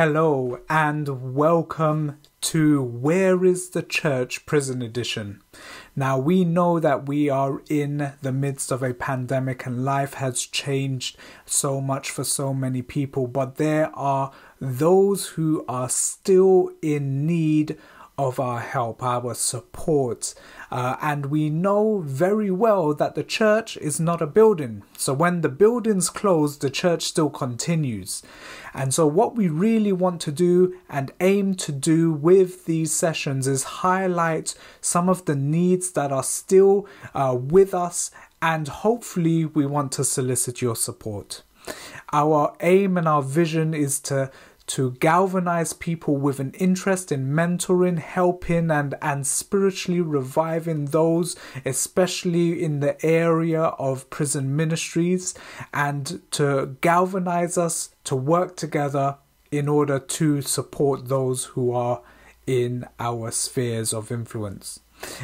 Hello and welcome to Where is the Church Prison Edition. Now we know that we are in the midst of a pandemic and life has changed so much for so many people, but there are those who are still in need of our help, our support. And we know very well that the church is not a building. So when the building's closed, the church still continues. And so what we really want to do and aim to do with these sessions is highlight some of the needs that are still with us, and hopefully we want to solicit your support. Our aim and our vision is to galvanize people with an interest in mentoring, helping and spiritually reviving those, especially in the area of prison ministries, and to galvanize us to work together in order to support those who are in our spheres of influence.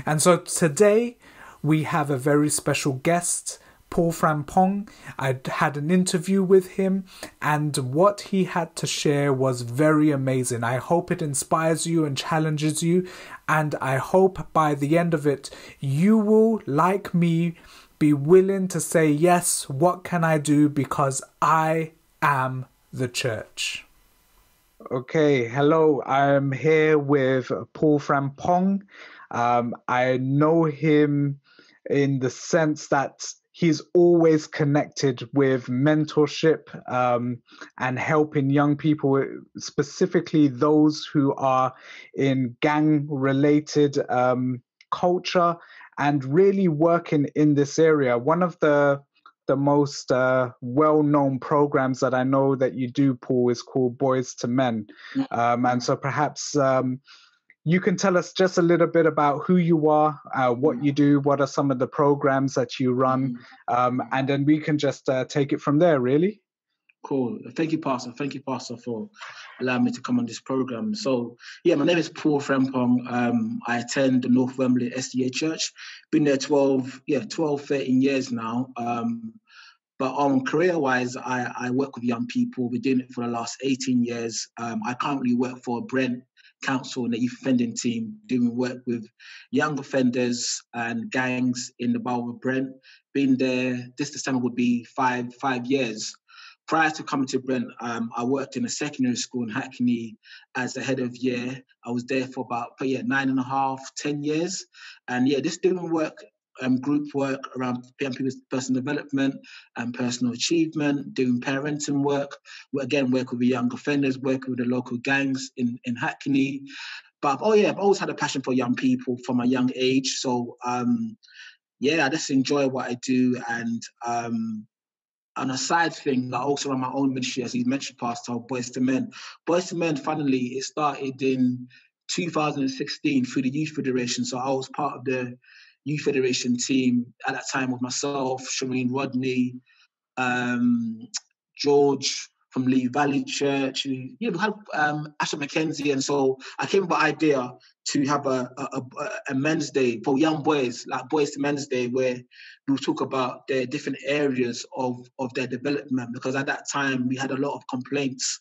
And so today we have a very special guest, Paul Frempong. I had an interview with him, and what he had to share was very amazing. I hope it inspires you and challenges you, and I hope by the end of it, you will, like me, be willing to say, yes, what can I do? Because I am the church. Okay, hello. I'm here with Paul Frempong. I know him in the sense that he's always connected with mentorship and helping young people, specifically those who are in gang-related culture, and really working in this area. One of the most well-known programs that I know that you do, Paul, is called Boys to Men. And so perhaps you can tell us just a little bit about who you are, what you do, what are some of the programs that you run, and then we can just take it from there, really. Cool. Thank you, Pastor. Thank you, Pastor, for allowing me to come on this program. So, yeah, my name is Paul Frempong. I attend the North Wembley SDA Church. Been there 13 years now. But career-wise, I work with young people. We're doing it for the last 18 years. I currently work for Brent Council and the youth offending team, doing work with young offenders and gangs in the Borough of Brent. Been there, this December would be five years. Prior to coming to Brent, I worked in a secondary school in Hackney as the head of year. I was there for about 9.5, 10 years. And yeah, just doing work, group work around people's personal development and personal achievement, doing parenting work. Again, work with the young offenders, working with the local gangs in Hackney. But I've always had a passion for young people from a young age. So I just enjoy what I do. And on a side thing, I also run my own ministry, as you mentioned, Pastor, Boys to Men. Boys to Men, funnily, it started in 2016 through the Youth Federation. So I was part of the Youth Federation team at that time with myself, Shireen Rodney, George from Lee Valley Church. We had Asher McKenzie. And so I came up with the idea to have a men's day for young boys, like Boys to Men's Day, where we'll talk about their different areas of their development. Because at that time, we had a lot of complaints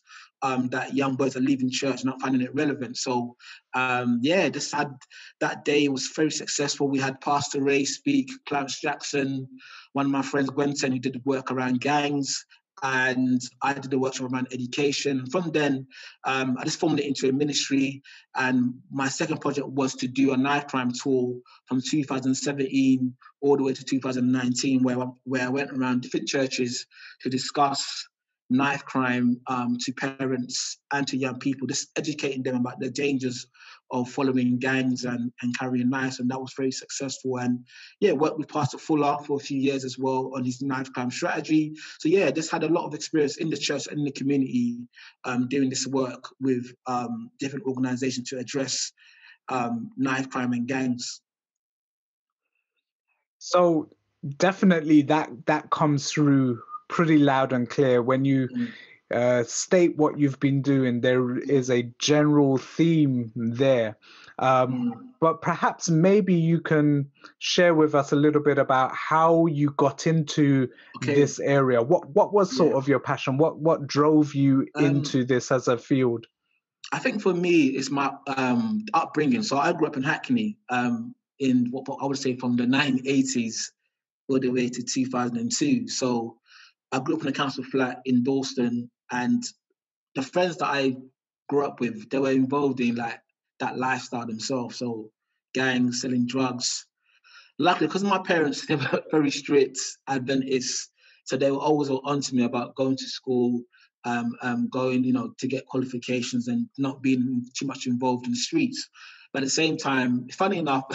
that young boys are leaving church, not finding it relevant. So, that day was very successful. We had Pastor Ray speak, Clarence Jackson, one of my friends, Gwenton, who did work around gangs, and I did the workshop around education. From then, I just formed it into a ministry, and my second project was to do a knife crime tour from 2017 all the way to 2019, where I went around different churches to discuss knife crime to parents and to young people, just educating them about the dangers of following gangs and carrying knives. And that was very successful. And worked with Pastor Fuller for a few years as well on his knife crime strategy. So just had a lot of experience in the church and in the community doing this work with different organizations to address knife crime and gangs. So definitely that comes through pretty loud and clear when you state what you've been doing, there is a general theme there. But perhaps maybe you can share with us a little bit about how you got into this area. What was sort of your passion? What drove you into this as a field? I think for me, it's my upbringing. So I grew up in Hackney, in what I would say from the 1980s all the way to 2002. So I grew up in a council flat in Dalston, and the friends that I grew up with, they were involved in like that lifestyle themselves. So gangs, selling drugs. Luckily, because my parents, they were very strict Adventists, so they were always on to me about going to school, going, to get qualifications and not being too much involved in the streets. But at the same time, funny enough,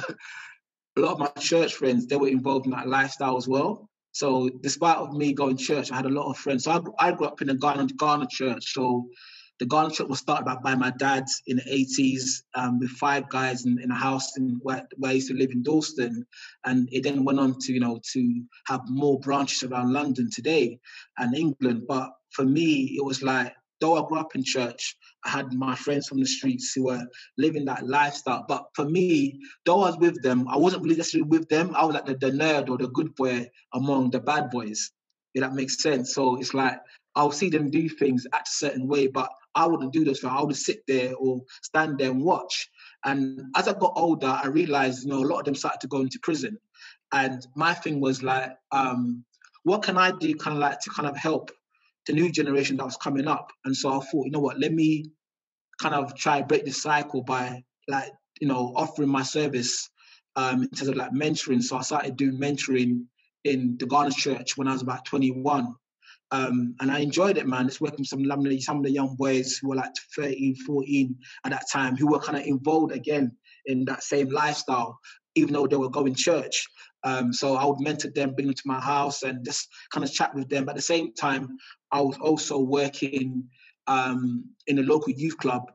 a lot of my church friends, they were involved in that lifestyle as well. So despite of me going to church, I had a lot of friends. So I grew up in a Ghana church. So the Ghana church was started by my dad in the 80s, with 5 guys in a house where I used to live in Dalston. And it then went on to have more branches around London today and England. But for me, it was like, though I grew up in church, I had my friends from the streets who were living that lifestyle. But for me, though I was with them, I wasn't really necessarily with them. I was like the nerd or the good boy among the bad boys, if that makes sense. So it's like, I'll see them do things, act a certain way, but I wouldn't do those things. I would sit there or stand there and watch. And as I got older, I realized, a lot of them started to go into prison. And my thing was like, what can I do to help the new generation that was coming up? And so I thought, let me kind of try break the cycle by offering my service in terms of like mentoring. So I started doing mentoring in the Ghana church when I was about 21. And I enjoyed it, man. Just working with some of the young boys who were like 13, 14 at that time, who were kind of involved again in that same lifestyle, even though they were going to church. So I would mentor them, bring them to my house and just kind of chat with them. But at the same time, I was also working in a local youth club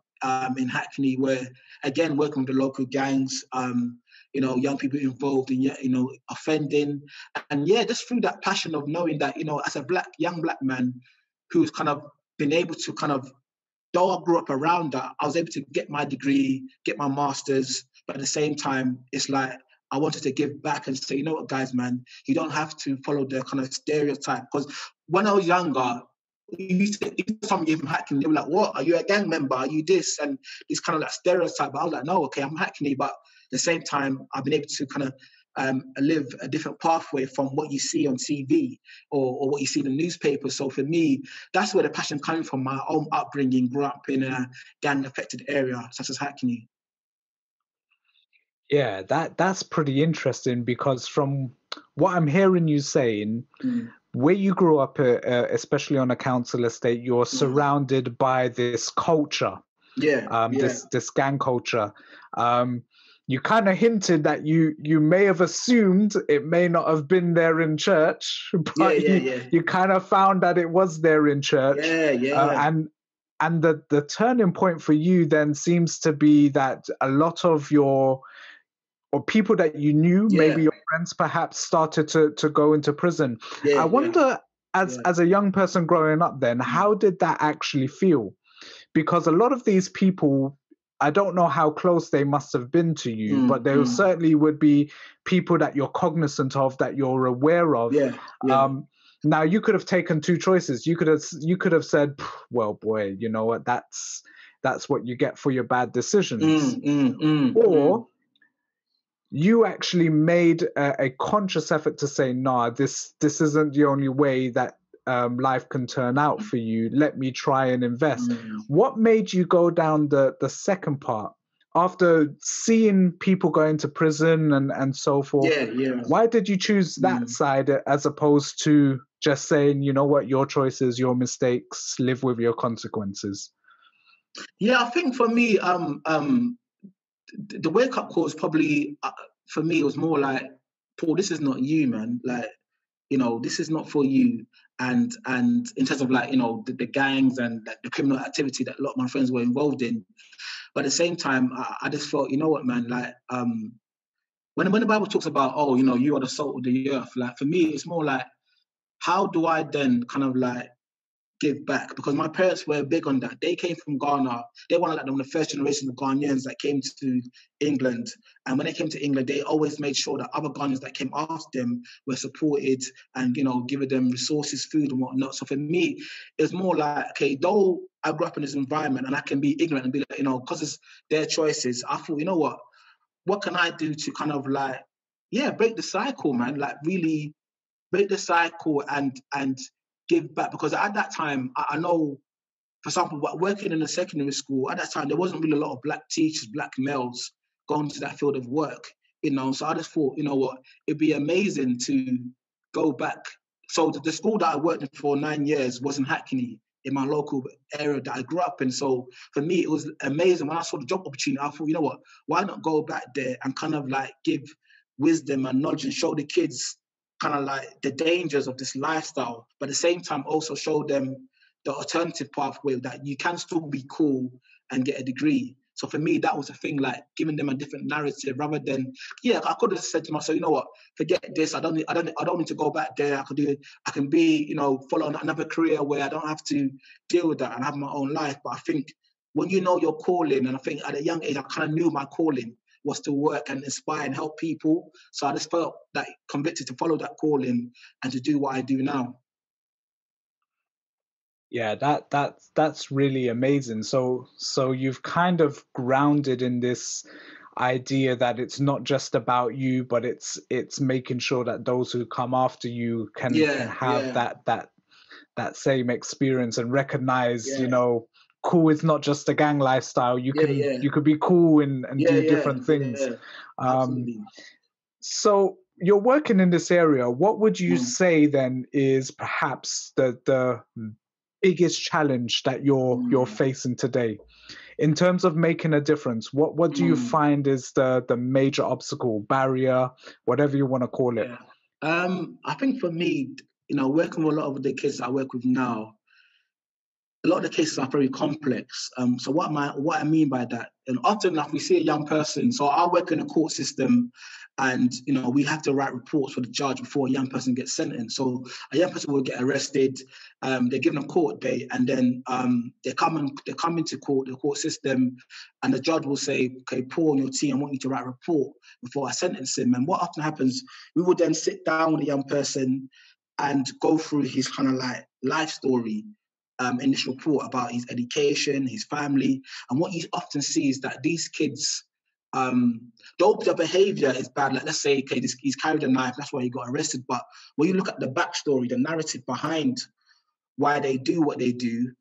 in Hackney, where, again, working with the local gangs, young people involved in, offending. And yeah, just through that passion of knowing that, as a young black man who's kind of been able to though I grew up around that, I was able to get my degree, get my master's, but at the same time, it's like, I wanted to give back and say, you know what, guys, man, you don't have to follow the kind of stereotype. Because when I was younger, somebody from Hackney, they were like, what? Are you a gang member? Are you this? And it's kind of like stereotype. But I was like, no, okay, I'm Hackney. But at the same time, I've been able to kind of live a different pathway from what you see on TV or what you see in the newspaper. So for me, that's where the passion came from, my own upbringing, grew up in a gang-affected area, such as Hackney. Yeah, that's pretty interesting, because from what I'm hearing you saying, where you grew up, especially on a council estate, you're surrounded by this culture. This gang culture. You kind of hinted that you may have assumed it may not have been there in church, but you kind of found that it was there in church. And the turning point for you then seems to be that a lot of or people that you knew, maybe your friends perhaps, started to go into prison. I wonder, as a young person growing up then, how did that actually feel? Because a lot of these people, I don't know how close they must have been to you, but there certainly would be people that you're cognizant of, that you're aware of. Now, you could have taken 2 choices. You could have said, well, boy, you know what, that's what you get for your bad decisions. Or you actually made a conscious effort to say, nah, this isn't the only way that life can turn out for you. Let me try and invest. What made you go down the second part after seeing people going to prison and so forth? Why did you choose that side as opposed to just saying, you know what, your choices, your mistakes, live with your consequences? Yeah, I think for me, the wake up call was probably, for me, it was more like, Paul, this is not you, man. Like, this is not for you. And in terms of like, the gangs and like the criminal activity that a lot of my friends were involved in. But at the same time, I just felt, you know what, man, like, when the Bible talks about, oh, you are the salt of the earth, like for me, it's more like, how do I then kind of like give back, because my parents were big on that. They came from Ghana. They were like one of the first generation of Ghanaians that came to England. And when they came to England, they always made sure that other Ghanaians that came after them were supported and, giving them resources, food and whatnot. So for me, it was more like, okay, though I grew up in this environment and I can be ignorant and be like, because it's their choices, I thought, you know what can I do to kind of like, break the cycle, man? Like really break the cycle and give back. Because at that time, I know, for example, working in a secondary school, at that time, there wasn't really a lot of black teachers, black males going to that field of work, So I just thought, it'd be amazing to go back. So the school that I worked in for 9 years was in Hackney, in my local area that I grew up in. So for me, it was amazing. When I saw the job opportunity, I thought, why not go back there and kind of like give wisdom and knowledge and show the kids kind of like the dangers of this lifestyle, but at the same time also show them the alternative pathway that you can still be cool and get a degree. So for me, that was a thing, like giving them a different narrative rather than, I could have said to myself, forget this. I don't need to go back there. I can be, follow another career where I don't have to deal with that and have my own life. But I think when you know your calling, and I think at a young age, I kind of knew my calling was to work and inspire and help people. So I just felt like convicted to follow that calling and to do what I do now. Yeah, that's really amazing. So you've kind of grounded in this idea that it's not just about you, but it's making sure that those who come after you can have that same experience and recognize, cool is not just a gang lifestyle. You could be cool and do different things. Absolutely. So you're working in this area. What would you say then is perhaps the biggest challenge that you're facing today in terms of making a difference? What do you find is the major obstacle, barrier, whatever you want to call it? I think for me, working with a lot of the kids I work with now, a lot of the cases are very complex. So what I mean by that, and often enough we see a young person. So I work in the court system, and we have to write reports for the judge before a young person gets sentenced. So a young person will get arrested, they're given a court date, and then they come into court, the court system, and the judge will say, "Okay, Paul and your team, I want you to write a report before I sentence him." And what often happens, we would then sit down with a young person and go through his kind of like life story. In this report about his education, his family, and what you often see is that these kids, though the behavior is bad, like let's say, okay, he's carried a knife, that's why he got arrested. But when you look at the backstory, the narrative behind why they do what they do,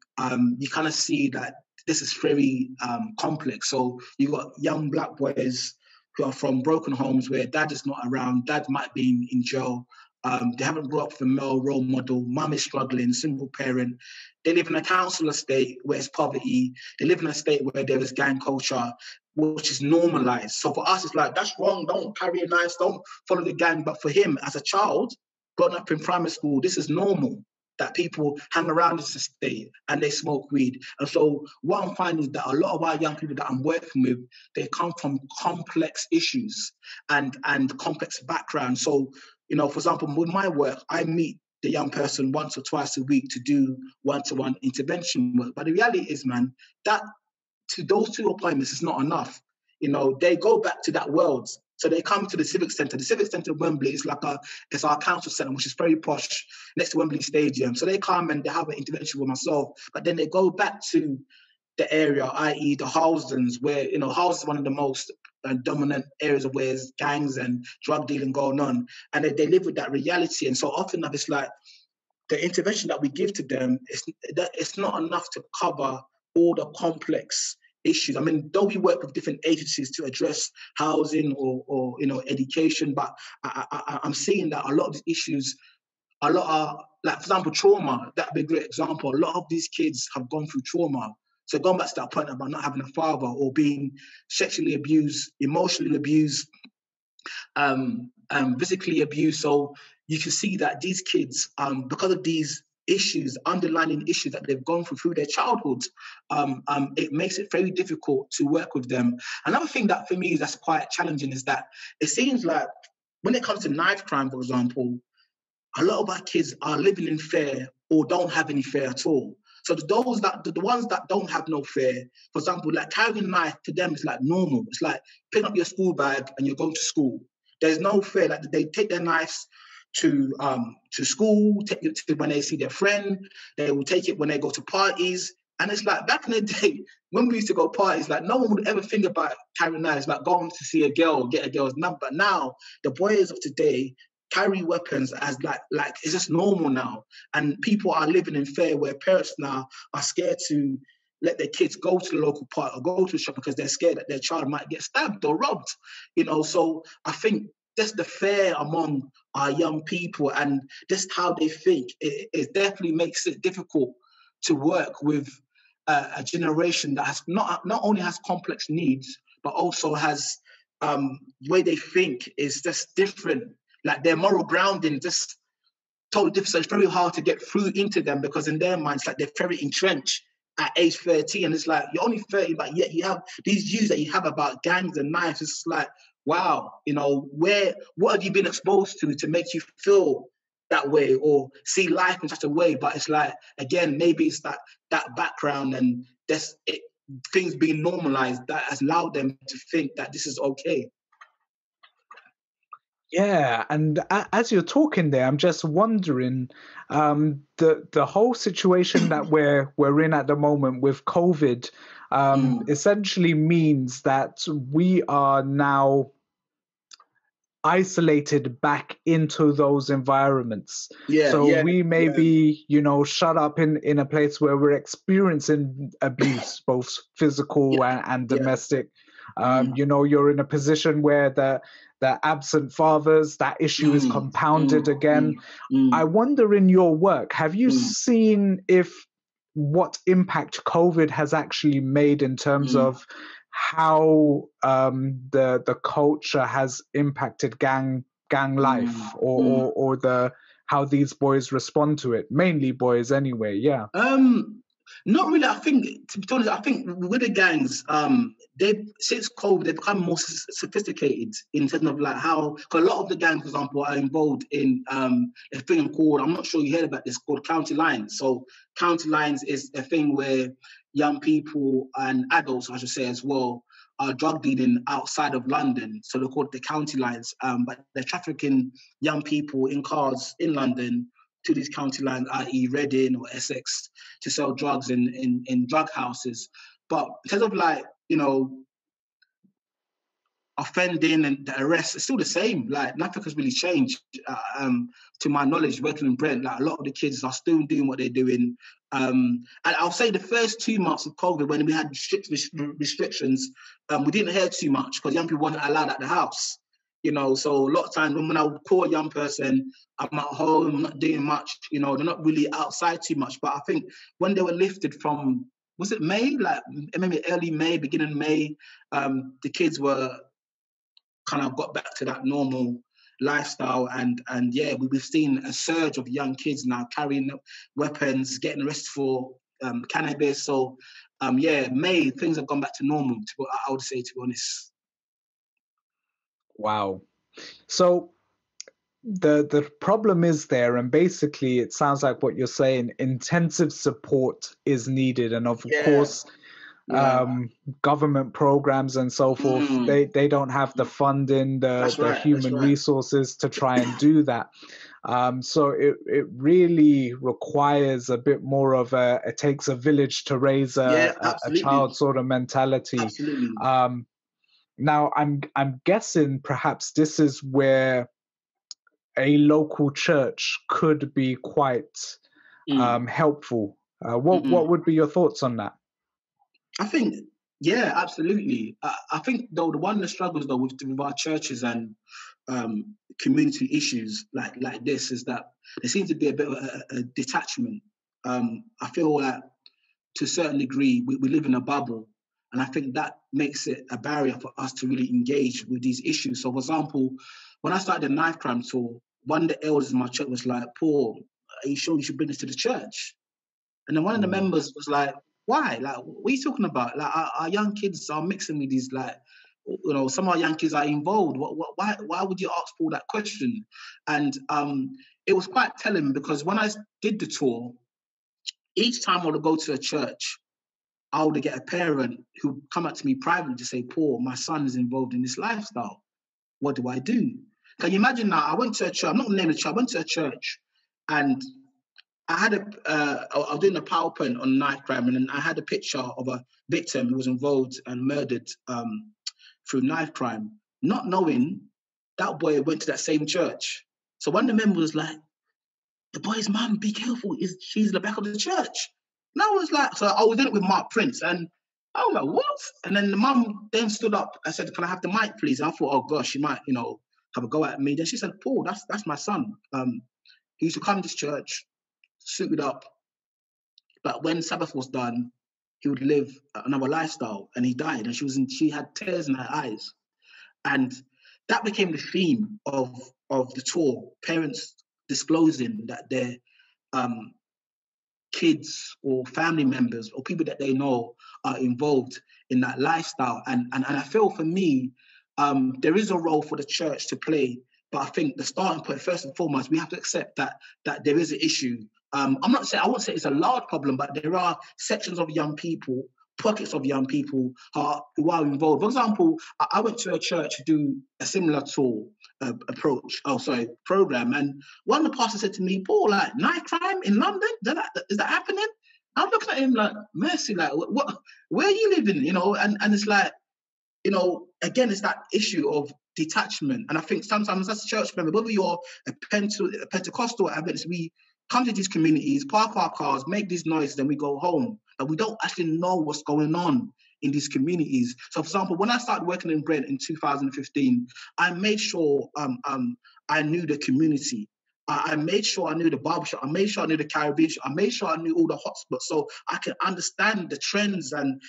you kind of see that this is very complex. So you've got young black boys who are from broken homes where dad is not around, dad might be in jail. They haven't grew up with a male role model. Mum is struggling, single parent. They live in a council estate where it's poverty. They live in a state where there is gang culture, which is normalized. So for us, it's like, that's wrong. Don't carry a knife. Don't follow the gang. But for him, as a child, growing up in primary school, this is normal, that people hang around this estate and they smoke weed. And so what I'm finding is that a lot of our young people that I'm working with, they come from complex issues and complex backgrounds. So, for example, with my work, I meet the young person once or twice a week to do one-to-one intervention work. But the reality is, man, that to those 2 appointments is not enough. They go back to that world. So they come to the Civic Centre. The Civic Centre of Wembley is it's our council centre, which is very posh, next to Wembley Stadium. So they come and they have an intervention with myself, but then they go back to the area, i.e. the Halsdens, where, Halsden is one of the most dominant areas of where there's gangs and drug dealing going on. And they live with that reality. And so often it's like the intervention that we give to them, it's not enough to cover all the complex issues. I mean, though we work with different agencies to address housing or education, but I'm seeing that a lot of these issues, a lot are, like, for example, trauma. That'd be a great example. A lot of these kids have gone through trauma. So going back to that point about not having a father or being sexually abused, emotionally abused, physically abused. So you can see that these kids, because of these issues, underlying issues that they've gone through their childhood, it makes it very difficult to work with them. Another thing that for me that's quite challenging is that it seems like when it comes to knife crime, for example, a lot of our kids are living in fear or don't have any fear at all. So those that the ones that don't have no fear, for example, like carrying a knife to them is like normal. It's like picking up your school bag and you're going to school. There's no fear. Like they take their knives to school, take it to when they see their friend. They will take it when they go to parties. And it's like back in the day when we used to go parties, like no one would ever think about carrying knives, like going to see a girl, get a girl's number. Now the boys of today carry weapons as like it's just normal now, and people are living in fear where parents now are scared to let their kids go to the local park or go to the shop because they're scared that their child might get stabbed or robbed. So I think just the fear among our young people and just how they think, it definitely makes it difficult to work with a generation that has not only has complex needs but also has the way they think is just different. Like their moral grounding just totally different. So it's very hard to get through into them because in their minds, like they're very entrenched at age 13. And it's like, you're only 30, but yet you have these views that you have about gangs and knives. It's like, wow, what have you been exposed to make you feel that way or see life in such a way? But it's like, again, maybe it's that background and things being normalized that has allowed them to think that this is okay. Yeah, and as you're talking there, I'm just wondering, the whole situation that we're in at the moment with COVID, essentially means that we are now isolated back into those environments. We may be, shut up in a place where we're experiencing abuse, both physical and domestic. You're in a position where the absent fathers, that issue is compounded again. I wonder, in your work, have you seen what impact COVID has actually made in terms of how the culture has impacted gang life or how these boys respond to it? Mainly boys anyway, yeah. Not really. I think, to be honest, I think with the gangs, since COVID, they've become more sophisticated in terms of like how, because a lot of the gangs, for example, are involved in a thing called, I'm not sure you heard about this, called county lines. So county lines is a thing where young people and adults, I should say as well, are drug dealing outside of London. So they're called the county lines, but they're trafficking young people in cars in London to these county lines, i.e. Reading or Essex, to sell drugs in drug houses. But because of offending and the arrests, it's still the same. Like nothing has really changed. To my knowledge, working in Brent, like a lot of the kids are still doing what they're doing. And I'll say the first 2 months of COVID, when we had strict restrictions, we didn't hear too much because young people weren't allowed at the house. So a lot of times when I would call a young person, I'm at home, I'm not doing much, they're not really outside too much. But I think when they were lifted from, was it May? Like maybe early May, beginning May, the kids were kind of got back to that normal lifestyle. And we've seen a surge of young kids now carrying weapons, getting arrested for cannabis. So May, things have gone back to normal, I would say, to be honest. Wow. So the problem is there, and basically it sounds like what you're saying, intensive support is needed, and of course government programs and so forth, they don't have the funding, the human resources to try and do that. So it really requires a bit more of it takes a village to raise a child sort of mentality. Absolutely. Now, I'm guessing perhaps this is where a local church could be quite helpful. What would be your thoughts on that? I think, absolutely. I think though one of the struggles though with our churches and community issues like this is that there seems to be a bit of a detachment. I feel like to a certain degree we live in a bubble. And I think that makes it a barrier for us to really engage with these issues. So, for example, when I started the knife crime tour, one of the elders in my church was like, Paul, are you sure you should bring this to the church? And then one of the members was like, why? Like, what are you talking about? Like, our young kids are mixing with these, like, some of our young kids are involved. Why would you ask Paul that question? And it was quite telling because when I did the tour, each time I would go to a church, I would get a parent who come up to me privately to say, Paul, my son is involved in this lifestyle. What do I do? Can you imagine now? I went to a church, I'm not going to name the church, I went to a church and I had I was doing a PowerPoint on knife crime, and then I had a picture of a victim who was involved and murdered through knife crime, not knowing that boy went to that same church. So one of the members was like, the boy's mum, be careful, she's in the back of the church. And I was like, so I was in it with Mark Prince, and I was like, what? And then the mum then stood up. I said, can I have the mic, please? And I thought, oh gosh, she might, have a go at me. Then she said, Paul, that's my son. He used to come to this church, suited up, but when Sabbath was done, he would live another lifestyle, and he died. And she had tears in her eyes, and that became the theme of the tour. Parents disclosing that their kids or family members or people that they know are involved in that lifestyle. And I feel for me, there is a role for the church to play. But I think the starting point, first and foremost, we have to accept that there is an issue. I won't say it's a large problem, but there are sections of young people, pockets of young people who are involved. For example, I went to a church to do a similar tour program, and one of the pastors said to me, Paul, like, night crime in London, is that happening? I'm looking at him like, mercy, like, what, where are you living? And it's like, again, it's that issue of detachment. And I think sometimes as a church member, whether you're a Pentecostal Adventist, we come to these communities, park our cars, make these noises, then we go home. And we don't actually know what's going on in these communities. So, for example, when I started working in Brent in 2015, I made sure I knew the community. I made sure I knew the barbershop. I made sure I knew the Caribbean shop. I made sure I knew all the hotspots so I can understand the trends and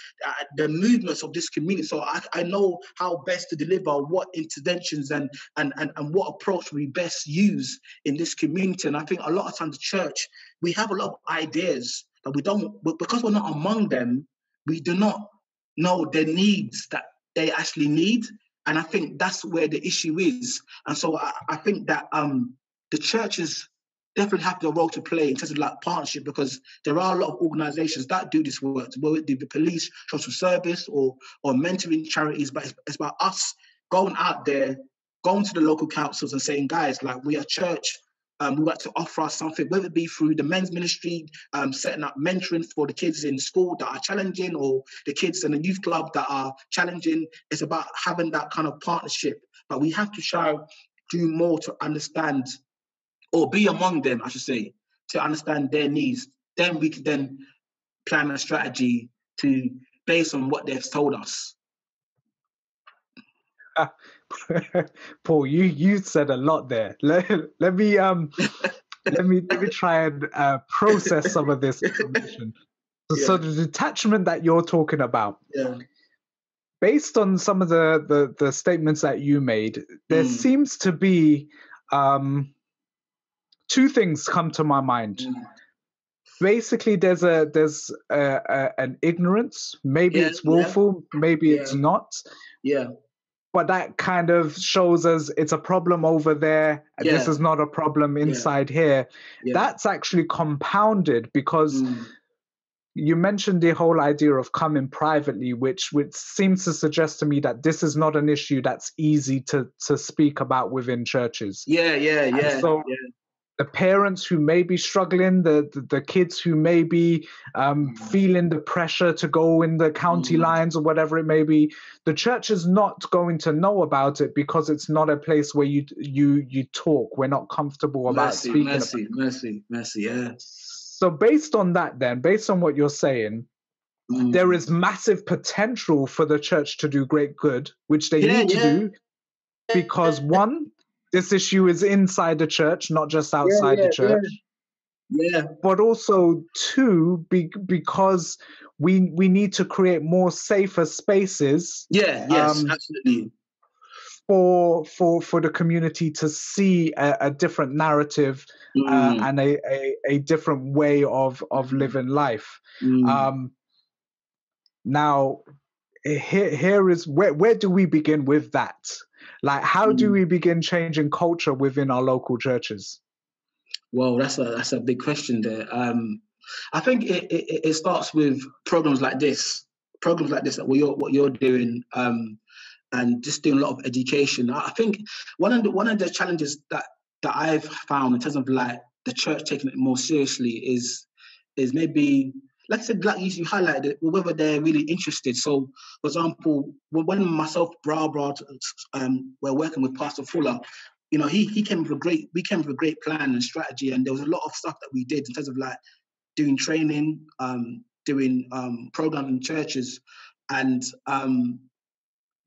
the movements of this community. So I know how best to deliver what interventions and what approach we best use in this community. And I think a lot of times the church, we have a lot of ideas, but we don't, because we're not among them, we do not know the needs that they actually need. And I think that's where the issue is. And so I think that the churches definitely have a role to play in terms of like partnership, because there are a lot of organizations that do this work, whether it be the police, social service, or mentoring charities. But it's about us going out there, going to the local councils and saying, guys, like, we are church. We want to offer us something, whether it be through the men's ministry, setting up mentoring for the kids in school that are challenging, or the kids in the youth club that are challenging. It's about having that kind of partnership. But we have to try to do more to understand, or be among them, I should say, to understand their needs. Then we can then plan a strategy based on what they've told us. Paul, you said a lot there. Let me try and process some of this information. So the detachment that you're talking about, based on some of the statements that you made, there seems to be two things come to my mind. Basically, there's an ignorance. Maybe it's willful, maybe it's not. Yeah. But that kind of shows us it's a problem over there, and this is not a problem inside here. That's actually compounded because you mentioned the whole idea of coming privately, which seems to suggest to me that this is not an issue that's easy to speak about within churches. So the parents who may be struggling, the kids who may be feeling the pressure to go in the county lines or whatever it may be, the church is not going to know about it because it's not a place where you talk. We're not comfortable about speaking about it. Mercy, yeah. So based on that then, based on what you're saying, there is massive potential for the church to do great good, which they need to do, because one, this issue is inside the church, not just outside the church. But also two, because we need to create more safer spaces. Absolutely. For the community to see a different narrative and a different way of living life. Now, here is where do we begin with that? Like, how do we begin changing culture within our local churches? Well, that's a big question there. I think it starts with programs like this, that what you're doing, and just doing a lot of education. I think one of the challenges that I've found in terms of like the church taking it more seriously is maybe, like I said, like you highlighted, whether they're really interested. So, for example, when myself, Brad, we're working with Pastor Fuller, you know, we came with a great plan and strategy, and there was a lot of stuff that we did in terms of like doing training, doing programs in churches, and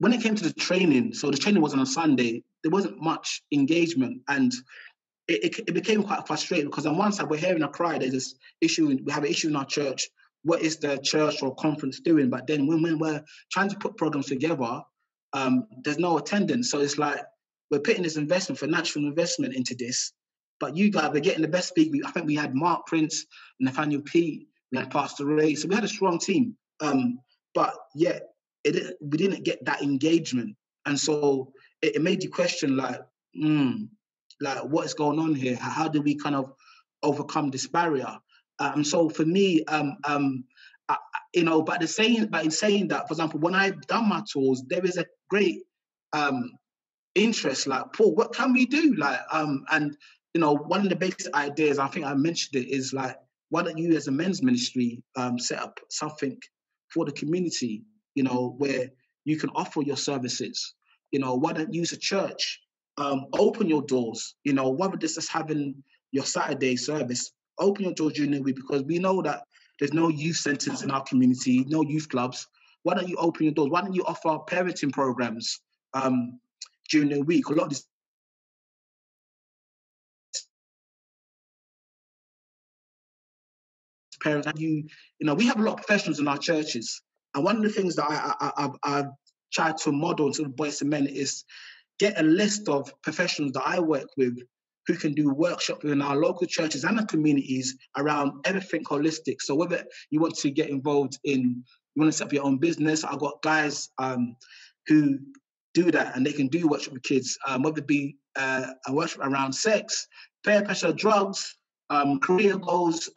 when it came to the training, so the training was on a Sunday, there wasn't much engagement, and it became quite frustrating because on one side we're hearing a cry, there's this issue, we have an issue in our church. What is the church or conference doing? But then when we're trying to put programs together, there's no attendance. So it's like we're putting this investment, financial investment into this, but you guys, we're getting the best speakers. I think we had Mark Prince, Nathaniel P, we had Pastor Ray, so we had a strong team. But yet we didn't get that engagement, and so it made you question like what is going on here? How do we kind of overcome this barrier? So for me, you know, but in saying that, for example, when I've done my tours, there is a great interest. Like, Paul, what can we do? Like, and you know, one of the basic ideas, I think I mentioned it, is like, why don't you, as a men's ministry, set up something for the community? You know, where you can offer your services. You know, why don't you, as a church, open your doors? You know, whether this is having your Saturday service, open your doors during the week, because we know that there's no youth centers in our community, no youth clubs. Why don't you open your doors? Why don't you offer parenting programs during the week? A lot of these parents, you know, we have a lot of professionals in our churches, and one of the things that I've tried to model to the boys and men is get a list of professionals that I work with who can do workshops in our local churches and the communities around everything holistic. So whether you want to get involved in, you want to set up your own business, I've got guys who do that, and they can do workshop with kids, whether it be a workshop around sex, peer pressure, drugs, career goals,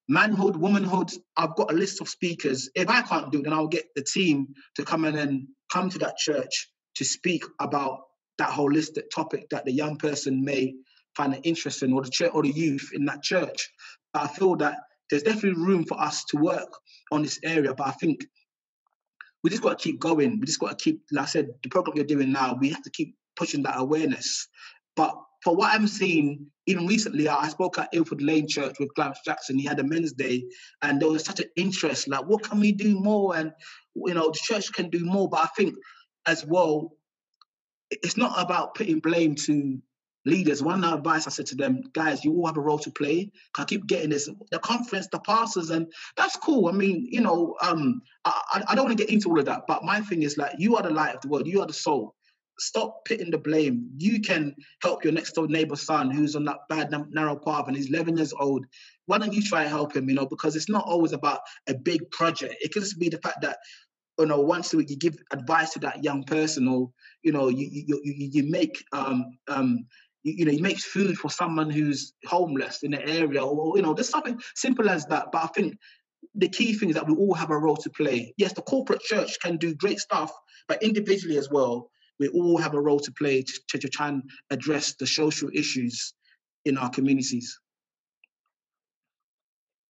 manhood, womanhood. I've got a list of speakers. If I can't do it, then I'll get the team to come in and come to that church to speak about that holistic topic that the young person may find an interest in, or the church or the youth in that church. But I feel that there's definitely room for us to work on this area. But I think we just got to keep going. We just got to keep, like I said, the program you're doing now, we have to keep pushing that awareness. But for what I'm seeing, even recently, I spoke at Ilford Lane Church with Clarence Jackson. He had a men's day, and there was such an interest, like, what can we do more? And, you know, the church can do more. But I think as well, it's not about putting blame to leaders. One advice I said to them, guys, you all have a role to play. I keep getting this, the conference, the pastors, and that's cool. I mean, you know, I don't want to get into all of that, but my thing is, like, you are the light of the world. You are the soul. Stop putting the blame. You can help your next door neighbor's son who's on that bad, narrow path and he's 11 years old. Why don't you try and help him, you know, because it's not always about a big project. It could just be the fact that, you know, once a week you give advice to that young person, or, you know, you make you make food for someone who's homeless in the area, or, you know, there's something simple as that. But I think the key thing is that we all have a role to play. Yes, the corporate church can do great stuff, but individually as well, we all have a role to play to try and address the social issues in our communities.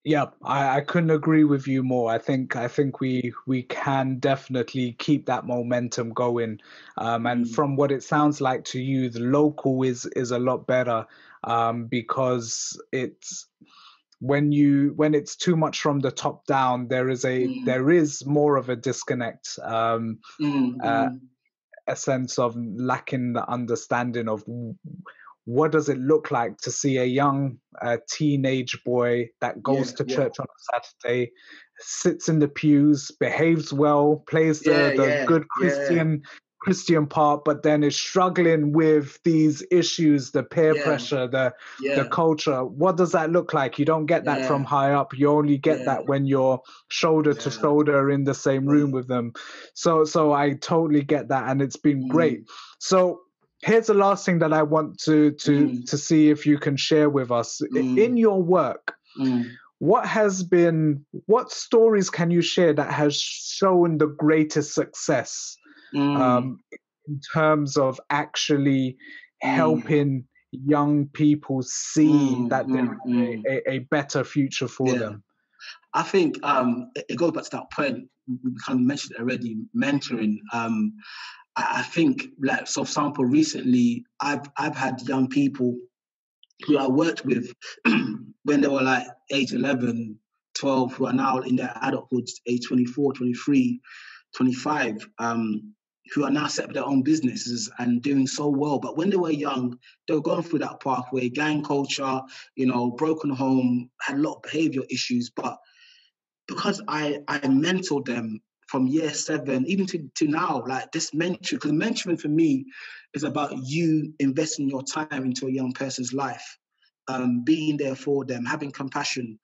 Yeah, I couldn't agree with you more. I think we can definitely keep that momentum going. And from what it sounds like to you, the local is a lot better, because it's when it's too much from the top down, there is more of a disconnect, a sense of lacking the understanding of what does it look like to see a young teenage boy that goes to church on a Saturday, sits in the pews, behaves well, plays the good Christian part, but then is struggling with these issues, the peer pressure, the culture. What does that look like? You don't get that from high up. You only get that when you're shoulder to shoulder in the same room with them. So I totally get that, and it's been great. So here's the last thing that I want to see if you can share with us. In your work, what stories can you share that has shown the greatest success in terms of actually helping young people see that there is a better future for them? I think it goes back to that point we kind of mentioned already, mentoring. I think, like, so for example, recently I've had young people who I worked with when they were like age 11, 12, who are now in their adulthood, age 24, 23, 25, who are now set up their own businesses and doing so well. But when they were young, they were going through that pathway, gang culture, broken home, had a lot of behavioral issues. But because I mentored them from year 7, even to now, like this mentoring, because mentoring for me is about you investing your time into a young person's life, being there for them, having compassion,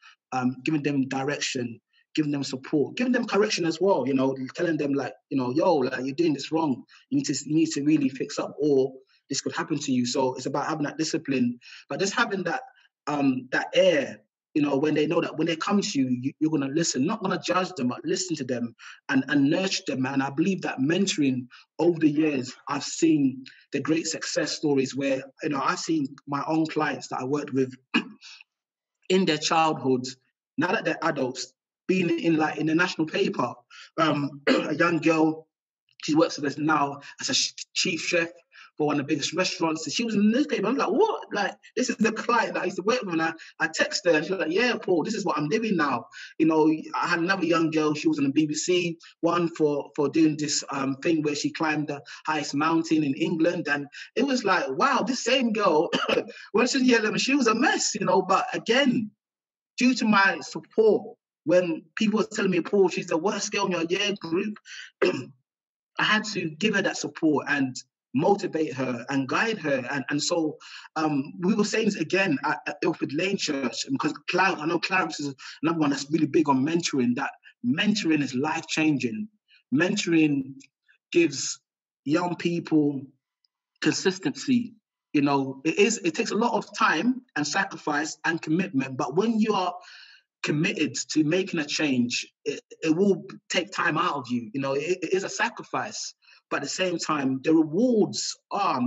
giving them direction, giving them support, giving them correction as well, telling them like, yo, like you're doing this wrong. You need to really fix up, or this could happen to you. So it's about having that discipline, but just having that air, when they know that when they come to you, you're going to listen, not going to judge them, but listen to them and nurture them. And I believe that mentoring over the years, I've seen the great success stories where, I've seen my own clients that I worked with in their childhood, now that they're adults, being in the national paper. A young girl, she works with us now as a chief chef for one of the biggest restaurants. And she was in the newspaper. I'm like, what? Like, this is the client that I used to work with. And I text her, and she was like, yeah, Paul, this is what I'm doing now. I had another young girl, she was on the BBC, one for doing this thing where she climbed the highest mountain in England. And it was like, wow, this same girl, when she was year 11, she was a mess, but again, due to my support, when people were telling me, Paul, she's the worst girl in your year group, I had to give her that support and motivate her and guide her. And so we were saying this again at Ilford Lane Church, because I know Clarence is another one that's really big on mentoring, that mentoring is life-changing. Mentoring gives young people consistency. It takes a lot of time and sacrifice and commitment, but when you are committed to making a change, it will take time out of you. It is a sacrifice, but at the same time, the rewards are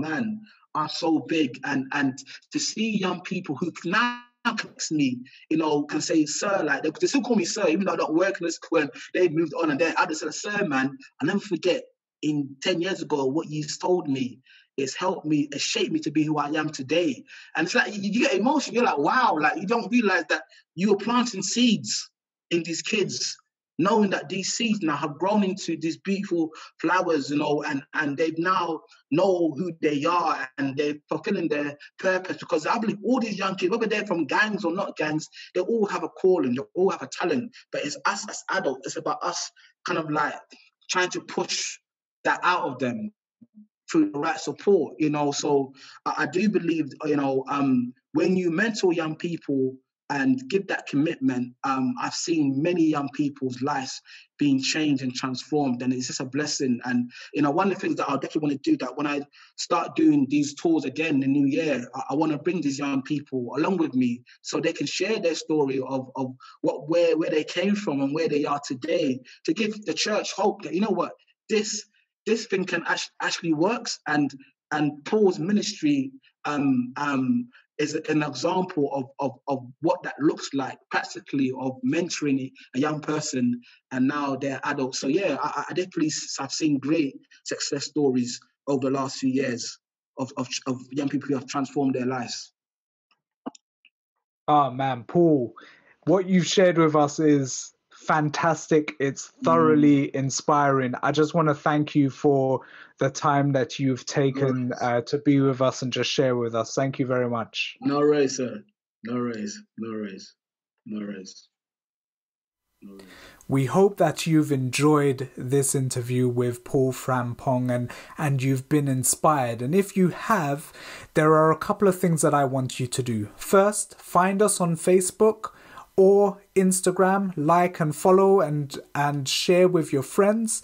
so big. And to see young people who now connects me, can say, sir, like they still call me sir, even though I don't work in this school and they've moved on, and I just said, sir, man, I'll never forget in 10 years ago what you told me. It's helped me, it's shaped me to be who I am today. And it's like you get emotional. You're like, wow, like you don't realize that you are planting seeds in these kids, knowing that these seeds now have grown into these beautiful flowers, and they've now know who they are and they're fulfilling their purpose. Because I believe all these young kids, whether they're from gangs or not gangs, they all have a calling, they all have a talent. But it's us as adults, it's about us kind of like trying to push that out of them through the right support, So I do believe, when you mentor young people and give that commitment, I've seen many young people's lives being changed and transformed, and it's just a blessing. And one of the things that I definitely want to do, that when I start doing these tours again in the new year, I want to bring these young people along with me so they can share their story of where they came from and where they are today, to give the church hope that this thing can actually works, and Paul's ministry is an example of what that looks like practically, of mentoring a young person, and now they're adults. So yeah, I definitely have seen great success stories over the last few years of young people who have transformed their lives. Oh man, Paul, what you've shared with us is fantastic. It's thoroughly inspiring. I just want to thank you for the time that you've taken to be with us and just share with us. Thank you very much. No worries, sir. No worries. We hope that you've enjoyed this interview with Paul Frempong and you've been inspired. And if you have, there are a couple of things that I want you to do. First, find us on Facebook or Instagram, like and follow and share with your friends.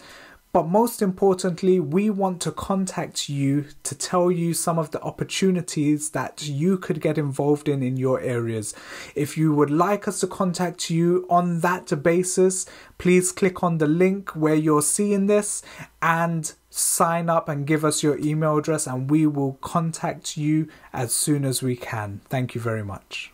But most importantly, we want to contact you to tell you some of the opportunities that you could get involved in your areas. If you would like us to contact you on that basis, please click on the link where you're seeing this and sign up and give us your email address, and we will contact you as soon as we can. Thank you very much.